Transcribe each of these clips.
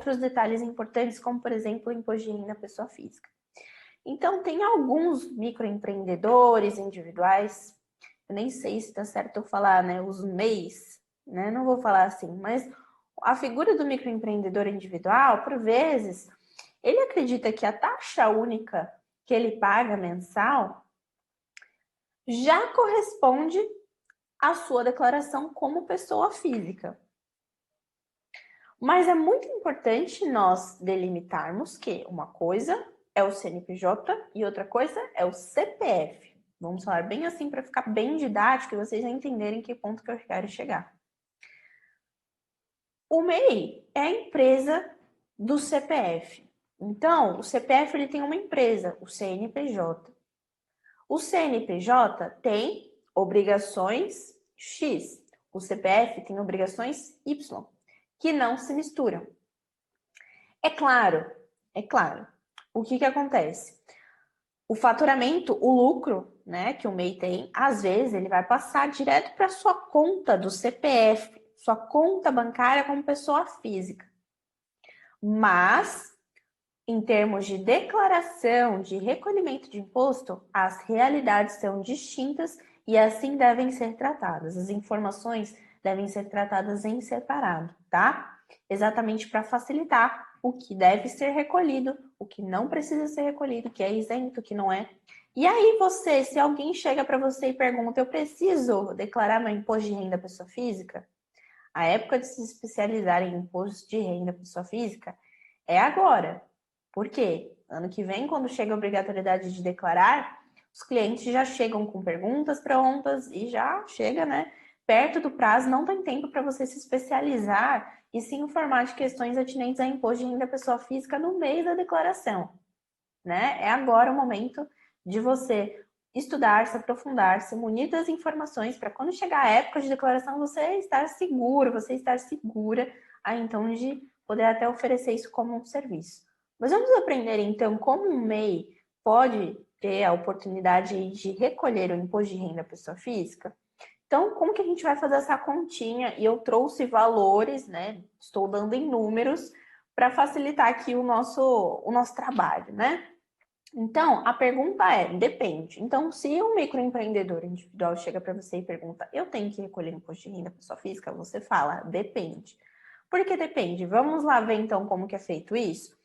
outros detalhes importantes, como, por exemplo, o imposto de renda pessoa física. Então, tem alguns microempreendedores individuais, eu nem sei se está certo eu falar, né, os MEIs, né, não vou falar assim, mas a figura do microempreendedor individual, por vezes, ele acredita que a taxa única que ele paga mensal já corresponde à sua declaração como pessoa física. Mas é muito importante nós delimitarmos que uma coisa é o CNPJ e outra coisa é o CPF. Vamos falar bem assim para ficar bem didático e vocês entenderem que ponto que eu quero chegar. O MEI é a empresa do CPF. Então, o CPF ele tem uma empresa, o CNPJ. O CNPJ tem obrigações X. O CPF tem obrigações Y, que não se misturam. É claro. O que acontece? O faturamento, o lucro, né, que o MEI tem, às vezes ele vai passar direto para sua conta do CPF, sua conta bancária como pessoa física. Mas, em termos de declaração, de recolhimento de imposto, as realidades são distintas e assim devem ser tratadas. As informações devem ser tratadas em separado, tá? Exatamente para facilitar o que deve ser recolhido, o que não precisa ser recolhido, o que é isento, o que não é. E aí você, se alguém chega para você e pergunta, eu preciso declarar meu imposto de renda pessoa física? A época de se especializar em imposto de renda pessoa física é agora. Por quê? Ano que vem, quando chega a obrigatoriedade de declarar, os clientes já chegam com perguntas prontas e já chega, né? Perto do prazo, não tem tempo para você se especializar e se informar de questões atinentes a imposto de renda pessoa física no mês da declaração, né? É agora o momento de você estudar, se aprofundar, se munir das informações para quando chegar a época de declaração você estar seguro, você estar segura aí então de poder até oferecer isso como um serviço. Mas vamos aprender então como um MEI pode ter a oportunidade de recolher o imposto de renda pessoa física? Então, como que a gente vai fazer essa continha? E eu trouxe valores, né? Estou dando em números para facilitar aqui o nosso trabalho, né? Então, a pergunta é, depende. Então, se um microempreendedor individual chega para você e pergunta, eu tenho que recolher imposto de renda pessoa física? Você fala, depende. Por que depende? Vamos lá ver então como que é feito isso?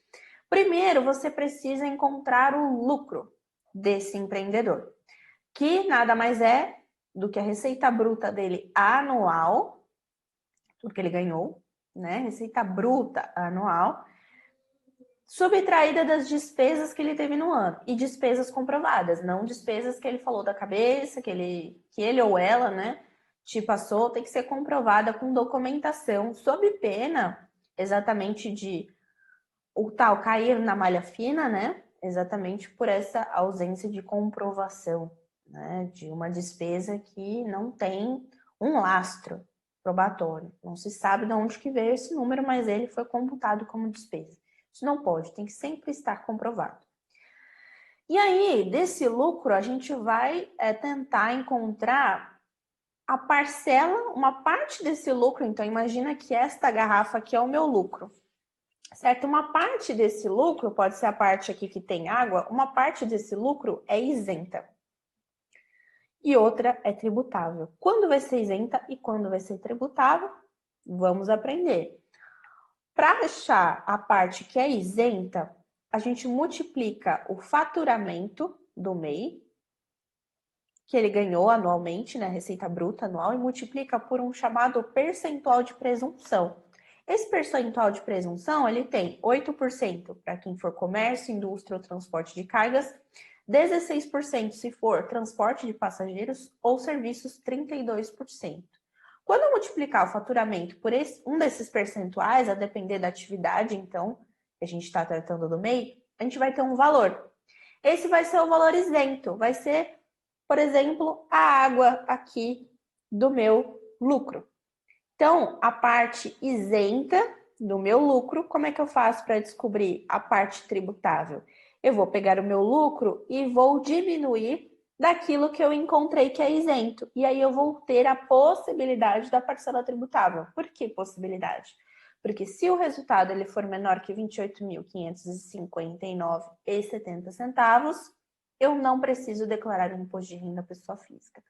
Primeiro, você precisa encontrar o lucro desse empreendedor, que nada mais é do que a receita bruta dele anual, tudo que ele ganhou, né? Receita bruta anual, subtraída das despesas que ele teve no ano. E despesas comprovadas, não despesas que ele falou da cabeça, que ele ou ela, né, te passou, tem que ser comprovada com documentação, sob pena exatamente de o tal cair na malha fina, né? Exatamente por essa ausência de comprovação, né? De uma despesa que não tem um lastro probatório. Não se sabe de onde que veio esse número, mas ele foi computado como despesa. Isso não pode, tem que sempre estar comprovado. E aí, desse lucro, a gente vai tentar encontrar a parcela, uma parte desse lucro. Então, imagina que esta garrafa aqui é o meu lucro. Certo? Uma parte desse lucro, pode ser a parte aqui que tem água, uma parte desse lucro é isenta. E outra é tributável. Quando vai ser isenta e quando vai ser tributável? Vamos aprender. Para achar a parte que é isenta, a gente multiplica o faturamento do MEI, que ele ganhou anualmente, né, receita bruta anual, e multiplica por um chamado percentual de presunção. Esse percentual de presunção, ele tem 8% para quem for comércio, indústria ou transporte de cargas, 16% se for transporte de passageiros ou serviços, 32%. Quando eu multiplicar o faturamento por um desses percentuais, a depender da atividade, então, que a gente está tratando do MEI, a gente vai ter um valor. Esse vai ser o valor isento, vai ser, por exemplo, a água aqui do meu lucro. Então, a parte isenta do meu lucro, como é que eu faço para descobrir a parte tributável? Eu vou pegar o meu lucro e vou diminuir daquilo que eu encontrei que é isento. E aí eu vou ter a possibilidade da parcela tributável. Por que possibilidade? Porque se o resultado ele for menor que R$ 28.559,70, eu não preciso declarar o imposto de renda à pessoa física.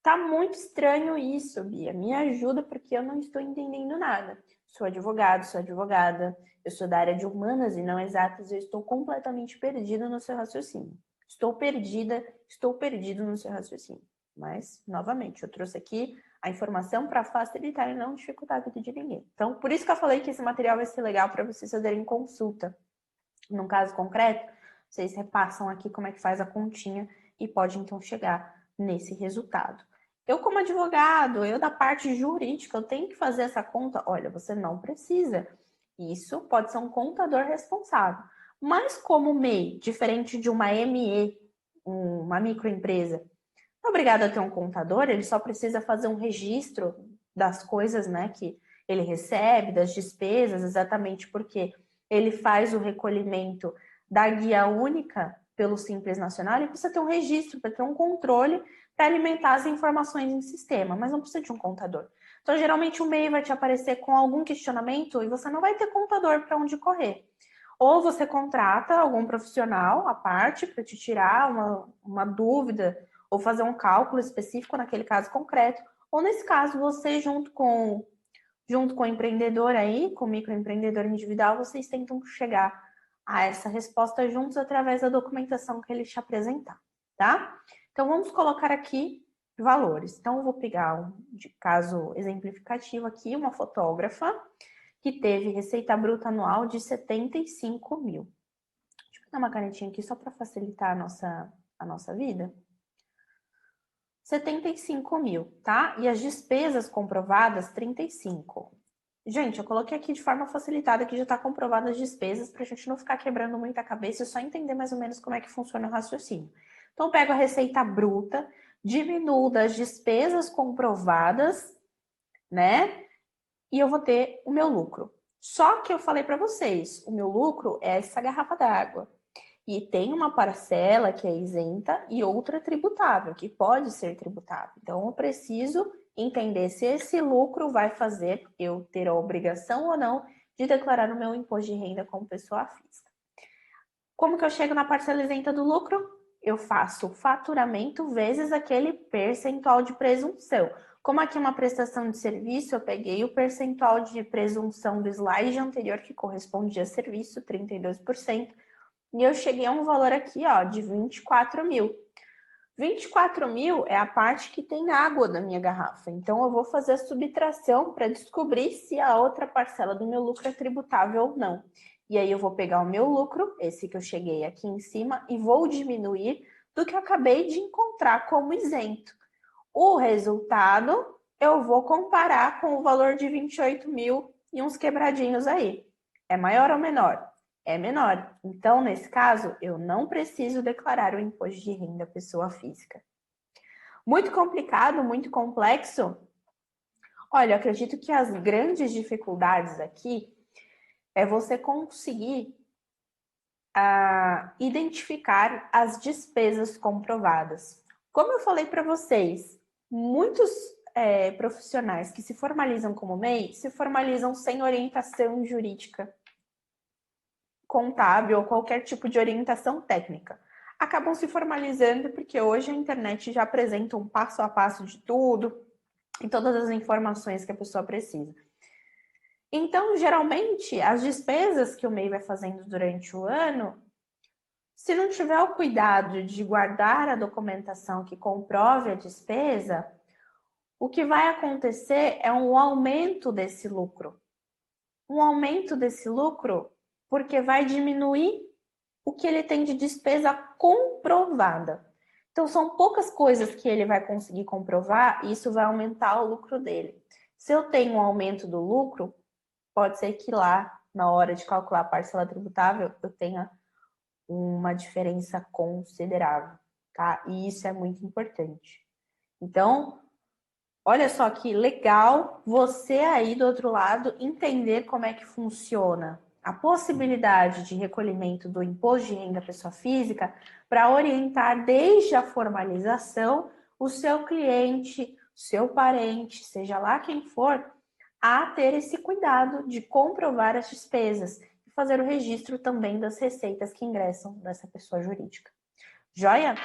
Tá muito estranho isso, Bia. Me ajuda porque eu não estou entendendo nada. Sou advogado, sou advogada, eu sou da área de humanas e não exatas, eu estou completamente perdida no seu raciocínio. Estou perdido no seu raciocínio. Mas, novamente, eu trouxe aqui a informação para facilitar e não dificultar a vida de ninguém. Então, por isso que eu falei que esse material vai ser legal para vocês fazerem consulta. Num caso concreto, vocês repassam aqui como é que faz a continha e pode, então, chegar nesse resultado. Eu, como advogado, eu da parte jurídica, eu tenho que fazer essa conta. Olha, você não precisa. Isso pode ser um contador responsável. Mas como MEI, diferente de uma ME, uma microempresa, não é obrigado a ter um contador, ele só precisa fazer um registro das coisas, né, que ele recebe, das despesas, exatamente porque ele faz o recolhimento da guia única pelo Simples Nacional, ele precisa ter um registro, para ter um controle para alimentar as informações em sistema, mas não precisa de um contador. Então, geralmente, o MEI vai te aparecer com algum questionamento e você não vai ter contador para onde correr. Ou você contrata algum profissional à parte para te tirar uma dúvida ou fazer um cálculo específico naquele caso concreto, ou nesse caso, você junto com o empreendedor aí, com o microempreendedor individual, vocês tentam chegar a essa resposta juntos através da documentação que ele te apresentar, tá? Então, vamos colocar aqui valores. Então, eu vou pegar de caso exemplificativo aqui, uma fotógrafa que teve receita bruta anual de 75 mil. Deixa eu pegar uma canetinha aqui só para facilitar a nossa vida. 75 mil, tá? E as despesas comprovadas, 35. Gente, eu coloquei aqui de forma facilitada que já está comprovada as despesas para a gente não ficar quebrando muita cabeça e só entender mais ou menos como é que funciona o raciocínio. Então, eu pego a receita bruta, diminuo das despesas comprovadas, né? E eu vou ter o meu lucro. Só que eu falei para vocês, o meu lucro é essa garrafa d'água. E tem uma parcela que é isenta e outra tributável, que pode ser tributável. Então, eu preciso entender se esse lucro vai fazer eu ter a obrigação ou não de declarar o meu imposto de renda como pessoa física. Como que eu chego na parcela isenta do lucro? Eu faço o faturamento vezes aquele percentual de presunção. Como aqui é uma prestação de serviço, eu peguei o percentual de presunção do slide anterior, que correspondia a serviço, 32%, e eu cheguei a um valor aqui, ó, de 24 mil. 24 mil é a parte que tem água da minha garrafa. Então, eu vou fazer a subtração para descobrir se a outra parcela do meu lucro é tributável ou não. E aí, eu vou pegar o meu lucro, esse que eu cheguei aqui em cima, e vou diminuir do que eu acabei de encontrar como isento. O resultado, eu vou comparar com o valor de 28 mil e uns quebradinhos aí. É maior ou menor? É menor. Então, nesse caso, eu não preciso declarar o imposto de renda pessoa física. Muito complicado, muito complexo? Olha, eu acredito que as grandes dificuldades aqui é você conseguir identificar as despesas comprovadas. Como eu falei para vocês, muitos profissionais que se formalizam como MEI se formalizam sem orientação jurídica, contábil ou qualquer tipo de orientação técnica. Acabam se formalizando porque hoje a internet já apresenta um passo a passo de tudo e todas as informações que a pessoa precisa. Então, geralmente, as despesas que o MEI vai fazendo durante o ano, se não tiver o cuidado de guardar a documentação que comprove a despesa, o que vai acontecer é um aumento desse lucro. Um aumento desse lucro porque vai diminuir o que ele tem de despesa comprovada. Então, são poucas coisas que ele vai conseguir comprovar e isso vai aumentar o lucro dele. Se eu tenho um aumento do lucro, pode ser que lá, na hora de calcular a parcela tributável, eu tenha uma diferença considerável, tá? E isso é muito importante. Então, olha só que legal você aí do outro lado entender como é que funciona a possibilidade de recolhimento do imposto de renda pessoa física para orientar desde a formalização o seu cliente, seu parente, seja lá quem for, a ter esse cuidado de comprovar as despesas e fazer o registro também das receitas que ingressam dessa pessoa jurídica. Joia?